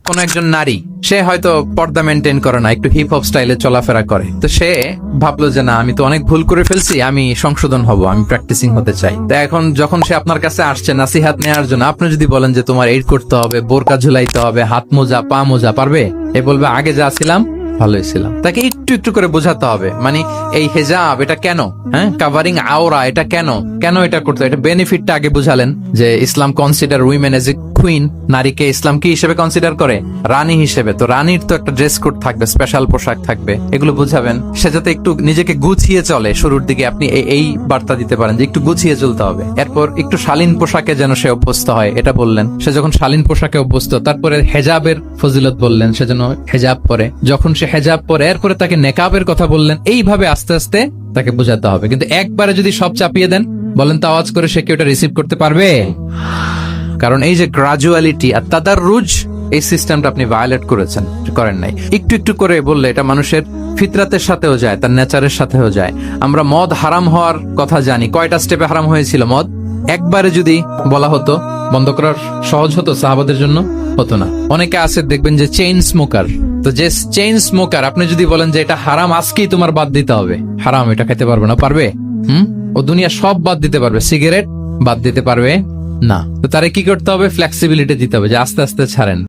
কোন একজন নারী, সে হয়তো পর্দা মেনটেন করে না, একটু হিপ হপ স্টাইলে চলাফেরা করে, তো সে ভাবলো যে না, আমি তো অনেক ভুল করে ফেলছি, আমি সংশোধন হব, আমি প্র্যাকটিসিং হতে চাই। তো এখন যখন সে আপনার কাছে আসছে নাসিহাত নেওয়ার জন্য, আপনি যদি বলেন যে তোমার এইড করতে হবে, বোরকা ঝুলাইতে হবে, হাত মোজা পা মোজা, পারবে? এ বলবে আগে যা ছিলাম ভালোই ছিলাম। তাকে একটু একটু করে বোঝাতে হবে, মানে এই হেজাব এটা কেন, হ্যাঁ, কাভারিং আওরা এটা কেন, কেন এটা করতে, এটা বেনিফিটটা আগে বুঝালেন। যে Islam consider women as a queen, নারীকে ইসলাম কি হিসেবে কনসিডার করে? রানী হিসেবে। তো রানীর তো একটা ড্রেস কোড থাকবে, স্পেশাল পোশাক থাকবে, এগুলো বুঝাবেন। সে যাতে একটু নিজেকে গুছিয়ে চলে, শুরুর দিকে আপনি এই বার্তা দিতে পারেন যে একটু গুছিয়ে চলতে হবে। এরপর একটু শালীন পোশাকে যেন সে অভ্যস্ত হয়, এটা বললেন। সে যখন শালীন পোশাকে অভ্যস্ত, তারপরে হেজাবের ফজিলত বললেন, সে যেন হেজাব পরে। যখন সে হেজাব পরে, এরপরে তাকে নেকাবের কথা বললেন। এইভাবে আস্তে আস্তে তাকে বোঝাতে হবে। কিন্তু একবারে যদি সব চাপিয়ে দেন, বলেন তো আওয়াজ করে, সে কি ওটা রিসিভ করতে পারবে? কারণ এই যে গ্রাজুয়ালিটি আর তাদাররুজ, এই সিস্টেমটা আপনি ভায়োলেট করেন নাই। একটু একটু করে বললে এটা মানুষের ফিতরাতের সাথেও যায়, তার নেচারের সাথেও যায়। আমরা মদ হারাম হওয়ার কথা জানি, কয়টা স্টেপে হারাম হয়েছিল মদ? একবারে যদি বলা হতো বন্ধ করার সহজ হতো সাহাবাদের জন্য? হতো না। অনেকে আছে দেখবেন যে চেইন স্মোকার, তো যে চেইন স্মোকার, আপনি যদি বলেন যে এটা হারাম, আজকেই তোমার বাদ দিতে হবে, হারাম, এটা খেতে পারবে না, পারবে? ও দুনিয়া সব বাদ দিতে পারবে, সিগারেট বাদ দিতে পারবে না। তো তারে কি করতে হবে? ফ্লেক্সিবিলিটি দিতে হবে, যে আস্তে আস্তে ছাড়েন।